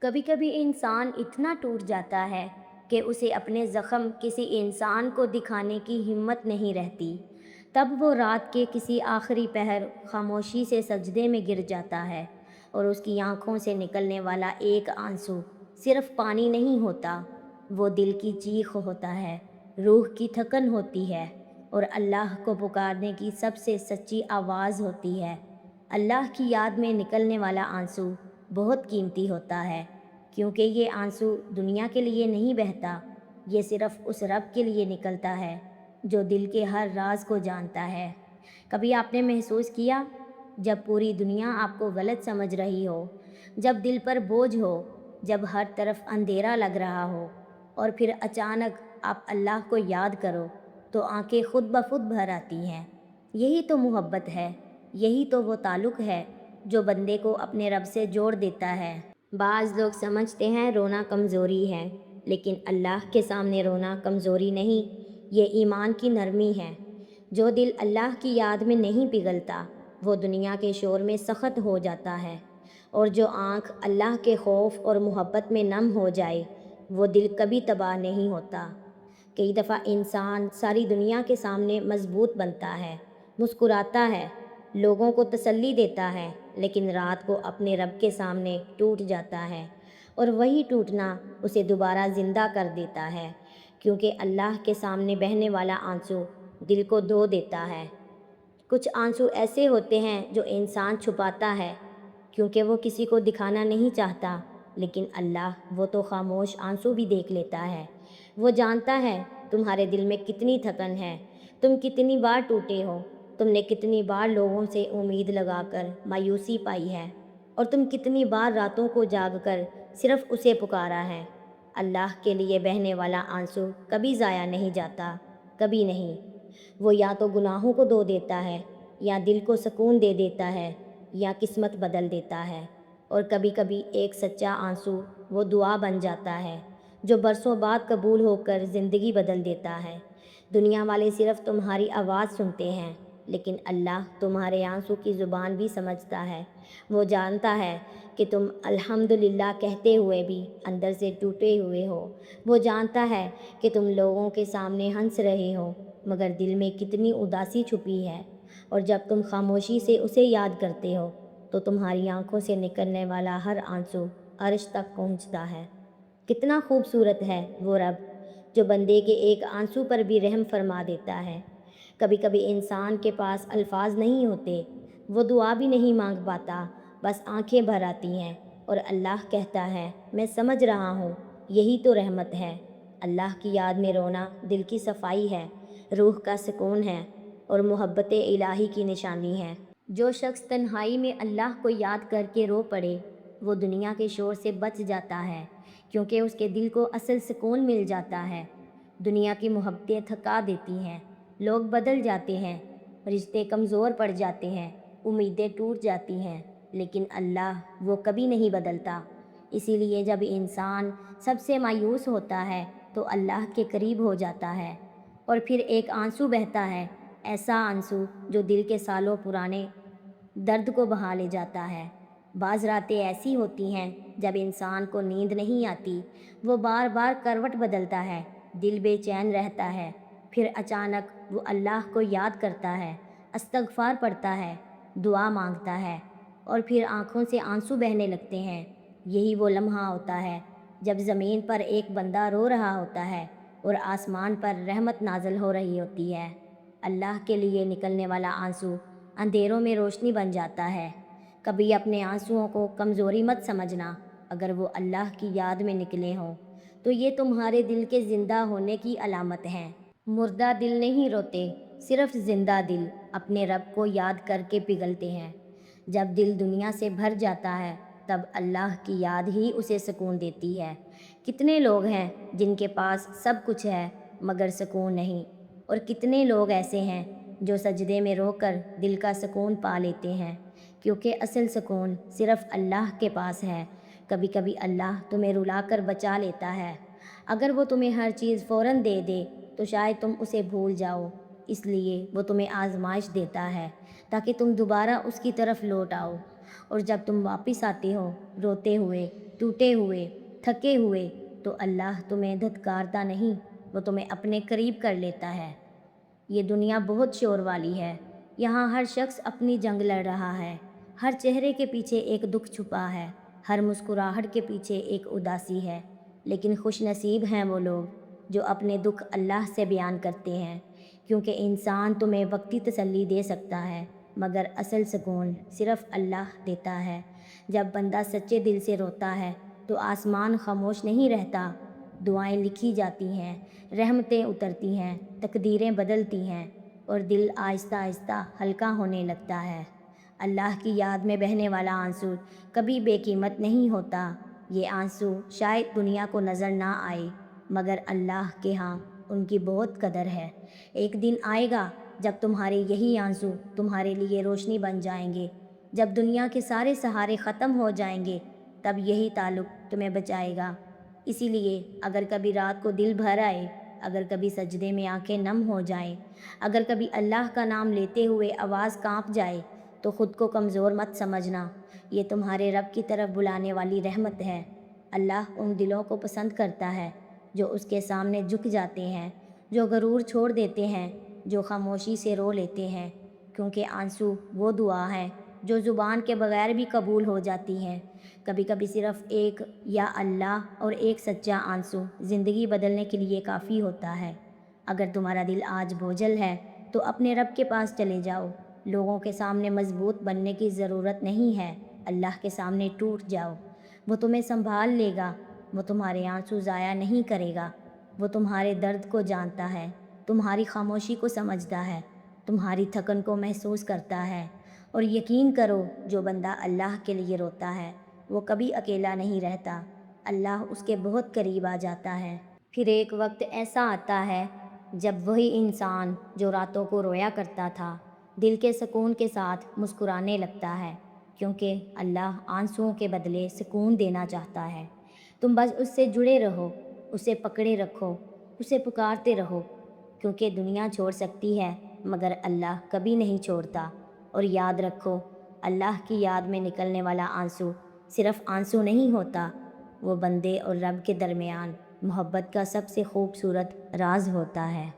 کبھی کبھی انسان اتنا ٹوٹ جاتا ہے کہ اسے اپنے زخم کسی انسان کو دکھانے کی ہمت نہیں رہتی۔ تب وہ رات کے کسی آخری پہر خاموشی سے سجدے میں گر جاتا ہے، اور اس کی آنکھوں سے نکلنے والا ایک آنسو صرف پانی نہیں ہوتا، وہ دل کی چیخ ہوتا ہے، روح کی تھکن ہوتی ہے، اور اللہ کو پکارنے کی سب سے سچی آواز ہوتی ہے۔ اللہ کی یاد میں نکلنے والا آنسو بہت قیمتی ہوتا ہے، کیونکہ یہ آنسو دنیا کے لیے نہیں بہتا، یہ صرف اس رب کے لیے نکلتا ہے جو دل کے ہر راز کو جانتا ہے۔ کبھی آپ نے محسوس کیا، جب پوری دنیا آپ کو غلط سمجھ رہی ہو، جب دل پر بوجھ ہو، جب ہر طرف اندھیرا لگ رہا ہو، اور پھر اچانک آپ اللہ کو یاد کرو تو آنکھیں خود بخود بھر آتی ہیں۔ یہی تو محبت ہے، یہی تو وہ تعلق ہے جو بندے کو اپنے رب سے جوڑ دیتا ہے۔ بعض لوگ سمجھتے ہیں رونا کمزوری ہے، لیکن اللہ کے سامنے رونا کمزوری نہیں، یہ ایمان کی نرمی ہے۔ جو دل اللہ کی یاد میں نہیں پگھلتا، وہ دنیا کے شور میں سخت ہو جاتا ہے، اور جو آنکھ اللہ کے خوف اور محبت میں نم ہو جائے، وہ دل کبھی تباہ نہیں ہوتا۔ کئی دفعہ انسان ساری دنیا کے سامنے مضبوط بنتا ہے، مسکراتا ہے، لوگوں کو تسلی دیتا ہے، لیکن رات کو اپنے رب کے سامنے ٹوٹ جاتا ہے، اور وہی ٹوٹنا اسے دوبارہ زندہ کر دیتا ہے، کیونکہ اللہ کے سامنے بہنے والا آنسو دل کو دھو دیتا ہے۔ کچھ آنسو ایسے ہوتے ہیں جو انسان چھپاتا ہے، کیونکہ وہ کسی کو دکھانا نہیں چاہتا، لیکن اللہ وہ تو خاموش آنسو بھی دیکھ لیتا ہے۔ وہ جانتا ہے تمہارے دل میں کتنی تھکن ہے، تم کتنی بار ٹوٹے ہو، تم نے کتنی بار لوگوں سے امید لگا کر مایوسی پائی ہے، اور تم کتنی بار راتوں کو جاگ کر صرف اسے پکارا ہے۔ اللہ کے لیے بہنے والا آنسو کبھی ضائع نہیں جاتا، کبھی نہیں۔ وہ یا تو گناہوں کو دھو دیتا ہے، یا دل کو سکون دے دیتا ہے، یا قسمت بدل دیتا ہے، اور کبھی کبھی ایک سچا آنسو وہ دعا بن جاتا ہے جو برسوں بعد قبول ہو کر زندگی بدل دیتا ہے۔ دنیا والے صرف تمہاری آواز سنتے ہیں، لیکن اللہ تمہارے آنسو کی زبان بھی سمجھتا ہے۔ وہ جانتا ہے کہ تم الحمدللہ کہتے ہوئے بھی اندر سے ٹوٹے ہوئے ہو۔ وہ جانتا ہے کہ تم لوگوں کے سامنے ہنس رہے ہو، مگر دل میں کتنی اداسی چھپی ہے، اور جب تم خاموشی سے اسے یاد کرتے ہو تو تمہاری آنکھوں سے نکلنے والا ہر آنسو عرش تک پہنچتا ہے۔ کتنا خوبصورت ہے وہ رب جو بندے کے ایک آنسو پر بھی رحم فرما دیتا ہے۔ کبھی کبھی انسان کے پاس الفاظ نہیں ہوتے، وہ دعا بھی نہیں مانگ پاتا، بس آنکھیں بھر آتی ہیں، اور اللہ کہتا ہے میں سمجھ رہا ہوں، یہی تو رحمت ہے۔ اللہ کی یاد میں رونا دل کی صفائی ہے، روح کا سکون ہے، اور محبت الہی کی نشانی ہے۔ جو شخص تنہائی میں اللہ کو یاد کر کے رو پڑے، وہ دنیا کے شور سے بچ جاتا ہے، کیونکہ اس کے دل کو اصل سکون مل جاتا ہے۔ دنیا کی محبتیں تھکا دیتی ہیں، لوگ بدل جاتے ہیں، رشتے کمزور پڑ جاتے ہیں، امیدیں ٹوٹ جاتی ہیں، لیکن اللہ وہ کبھی نہیں بدلتا۔ اسی لیے جب انسان سب سے مایوس ہوتا ہے تو اللہ کے قریب ہو جاتا ہے، اور پھر ایک آنسو بہتا ہے، ایسا آنسو جو دل کے سالوں پرانے درد کو بہا لے جاتا ہے۔ بعض راتیں ایسی ہوتی ہیں جب انسان کو نیند نہیں آتی، وہ بار بار کروٹ بدلتا ہے، دل بے چین رہتا ہے، پھر اچانک وہ اللہ کو یاد کرتا ہے، استغفار پڑھتا ہے، دعا مانگتا ہے، اور پھر آنکھوں سے آنسو بہنے لگتے ہیں۔ یہی وہ لمحہ ہوتا ہے جب زمین پر ایک بندہ رو رہا ہوتا ہے اور آسمان پر رحمت نازل ہو رہی ہوتی ہے۔ اللہ کے لیے نکلنے والا آنسو اندھیروں میں روشنی بن جاتا ہے۔ کبھی اپنے آنسوؤں کو کمزوری مت سمجھنا، اگر وہ اللہ کی یاد میں نکلے ہوں تو یہ تمہارے دل کے زندہ ہونے کی علامت ہیں۔ مردہ دل نہیں روتے، صرف زندہ دل اپنے رب کو یاد کر کے پگھلتے ہیں۔ جب دل دنیا سے بھر جاتا ہے تب اللہ کی یاد ہی اسے سکون دیتی ہے۔ کتنے لوگ ہیں جن کے پاس سب کچھ ہے مگر سکون نہیں، اور کتنے لوگ ایسے ہیں جو سجدے میں رو کر دل کا سکون پا لیتے ہیں، کیونکہ اصل سکون صرف اللہ کے پاس ہے۔ کبھی کبھی اللہ تمہیں رلا کر بچا لیتا ہے۔ اگر وہ تمہیں ہر چیز فوراً دے دے تو شاید تم اسے بھول جاؤ، اس لیے وہ تمہیں آزمائش دیتا ہے تاکہ تم دوبارہ اس کی طرف لوٹ آؤ، اور جب تم واپس آتے ہو روتے ہوئے ٹوٹے ہوئے، تھکے ہوئے، تو اللہ تمہیں دھتکارتا نہیں، وہ تمہیں اپنے قریب کر لیتا ہے۔ یہ دنیا بہت شور والی ہے، یہاں ہر شخص اپنی جنگ لڑ رہا ہے، ہر چہرے کے پیچھے ایک دکھ چھپا ہے، ہر مسکراہٹ کے پیچھے ایک اداسی ہے، لیکن خوش نصیب ہیں وہ لوگ جو اپنے دکھ اللہ سے بیان کرتے ہیں، کیونکہ انسان تمہیں وقتی تسلی دے سکتا ہے مگر اصل سکون صرف اللہ دیتا ہے۔ جب بندہ سچے دل سے روتا ہے تو آسمان خاموش نہیں رہتا، دعائیں لکھی جاتی ہیں، رحمتیں اترتی ہیں، تقدیریں بدلتی ہیں اور دل آہستہ آہستہ ہلکا ہونے لگتا ہے۔ اللہ کی یاد میں بہنے والا آنسو کبھی بے قیمت نہیں ہوتا۔ یہ آنسو شاید دنیا کو نظر نہ آئے مگر اللہ کے ہاں ان کی بہت قدر ہے۔ ایک دن آئے گا جب تمہارے یہی آنسو تمہارے لیے روشنی بن جائیں گے، جب دنیا کے سارے سہارے ختم ہو جائیں گے تب یہی تعلق تمہیں بچائے گا۔ اسی لیے اگر کبھی رات کو دل بھر آئے، اگر کبھی سجدے میں آنکھیں نم ہو جائیں، اگر کبھی اللہ کا نام لیتے ہوئے آواز کانپ جائے، تو خود کو کمزور مت سمجھنا، یہ تمہارے رب کی طرف بلانے والی رحمت ہے۔ اللہ ان دلوں کو پسند کرتا ہے جو اس کے سامنے جھک جاتے ہیں، جو غرور چھوڑ دیتے ہیں، جو خاموشی سے رو لیتے ہیں، کیونکہ آنسو وہ دعا ہے جو زبان کے بغیر بھی قبول ہو جاتی ہیں۔ کبھی کبھی صرف ایک یا اللہ اور ایک سچا آنسو زندگی بدلنے کے لیے کافی ہوتا ہے۔ اگر تمہارا دل آج بوجھل ہے تو اپنے رب کے پاس چلے جاؤ، لوگوں کے سامنے مضبوط بننے کی ضرورت نہیں ہے، اللہ کے سامنے ٹوٹ جاؤ، وہ تمہیں سنبھال لے گا، وہ تمہارے آنسو ضائع نہیں کرے گا، وہ تمہارے درد کو جانتا ہے، تمہاری خاموشی کو سمجھتا ہے، تمہاری تھکن کو محسوس کرتا ہے، اور یقین کرو جو بندہ اللہ کے لیے روتا ہے وہ کبھی اکیلا نہیں رہتا، اللہ اس کے بہت قریب آ جاتا ہے۔ پھر ایک وقت ایسا آتا ہے جب وہی انسان جو راتوں کو رویا کرتا تھا دل کے سکون کے ساتھ مسکرانے لگتا ہے، کیونکہ اللہ آنسوؤں کے بدلے سکون دینا چاہتا ہے۔ تم بس اس سے جڑے رہو، اسے پکڑے رکھو، اسے پکارتے رہو، کیونکہ دنیا چھوڑ سکتی ہے مگر اللہ کبھی نہیں چھوڑتا۔ اور یاد رکھو، اللہ کی یاد میں نکلنے والا آنسو صرف آنسو نہیں ہوتا، وہ بندے اور رب کے درمیان محبت کا سب سے خوبصورت راز ہوتا ہے۔